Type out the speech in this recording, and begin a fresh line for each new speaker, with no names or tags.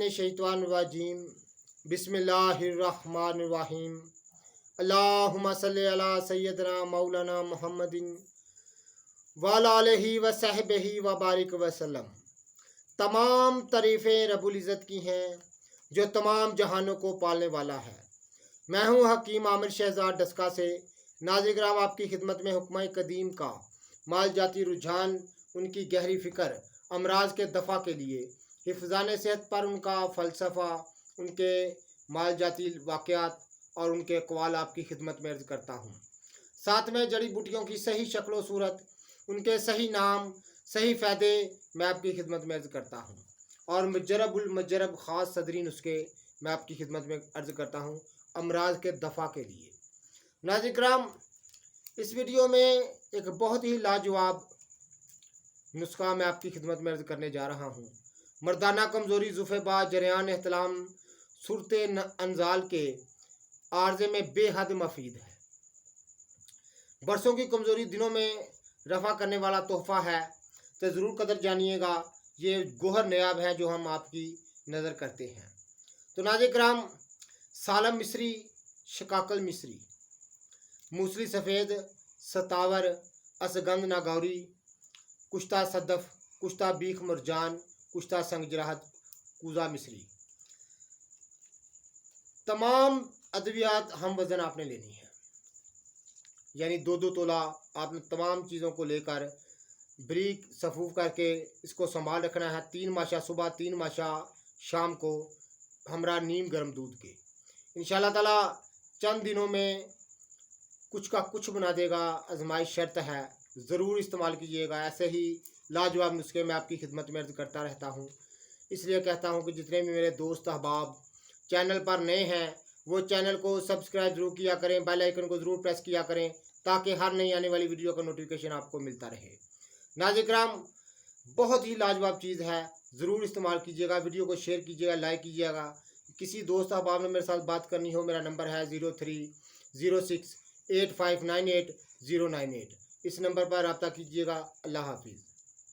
मिनश्शैतानिर्रजीम बिस्मिल्लाहिर्रहमानिर्रहीम अल्लाहुम्मा सल्लि अला सय्यदना मौलाना मुहम्मदिन वअला आलिहि व सहबिहि व बारिक वसल्लम। तमाम तारीफ़ें रब्बुल इज़्ज़त की हैं जो तमाम जहानों को पालने वाला है। मैं हूँ हकीम आमिर शहजाद डस्का से नाज़िर-ए-किराम आपकी खिदमत में हुक्म कदीम का माल जाती रुझान, उनकी गहरी फ़िक्र, अमराज के दफ़ा के लिए हिफ़्ज़ान सेहत पर उनका फ़लसफ़ा, उनके माल जाती वाक़यात और उनके अक़वाल आपकी खिदमत में अर्ज़ करता हूँ। साथ में जड़ी बूटियों की सही शक्ल व सूरत, उनके सही नाम, सही फ़ायदे मैं आपकी खिदमत में अर्ज़ करता हूँ और मुजरब ख़ास सदरी नुस्खे मैं आपकी खिदमत में अर्ज़ करता हूँ अमराज के दफ़ा के लिए। नाज़िर-ए-किराम, इस वीडियो में एक बहुत ही लाजवाब नुस्खा मैं आपकी खिदमत में अर्ज़ करने जा रहा हूँ। मर्दाना कमज़ोरी, ज़ुफ़ेबा, जरियान एहतलाम, सूरत अंजाल के आर्ज़े में बेहद मफीद है। बरसों की कमज़ोरी दिनों में रफ़ा करने वाला तोहफ़ा है, तो ज़रूर कदर जानिएगा। ये गोहर नयाब है जो हम आपकी नज़र करते हैं। तो नाज़िर-ए-किराम, सालम मिस्री, शकाकल मिस्री, मूसली सफ़ेद, सतावर, असगंध नागौरी, कुश्ता सदफ, कुश्ता बीख मुरजान, कुश्ता संगजराहत, कूज़ा मिस्री, तमाम अद्वियात हम वज़न आपने लेनी है, यानी 2-2 तोला आपने तमाम चीज़ों को लेकर बरीक सफूफ करके इसको संभाल रखना है। 3 माशा सुबह, 3 माशा शाम को, हमरा नीम गर्म दूध के। इंशाअल्लाह ताला चंद दिनों में कुछ का कुछ बना देगा। आजमाइश शर्त है, ज़रूर इस्तेमाल कीजिएगा। ऐसे ही लाजवाब नुस्खे मैं आपकी खिदमत में अर्ज़ करता रहता हूँ। इसलिए कहता हूँ कि जितने भी मेरे दोस्त अहबाब चैनल पर नए हैं वो चैनल को सब्सक्राइब ज़रूर किया करें, बेल आइकन को ज़रूर प्रेस किया करें ताकि हर नई आने वाली वीडियो का नोटिफिकेशन आपको मिलता रहे। नाज़िर-ए-किराम, बहुत ही लाजवाब चीज़ है, ज़रूर इस्तेमाल कीजिएगा। वीडियो को शेयर कीजिएगा, लाइक कीजिएगा। किसी दोस्त अहबाब ने मेरे साथ बात करनी हो, मेरा नंबर है 030685988098। इस नंबर पर रब्ता कीजिएगा। अल्लाह हाफिज़।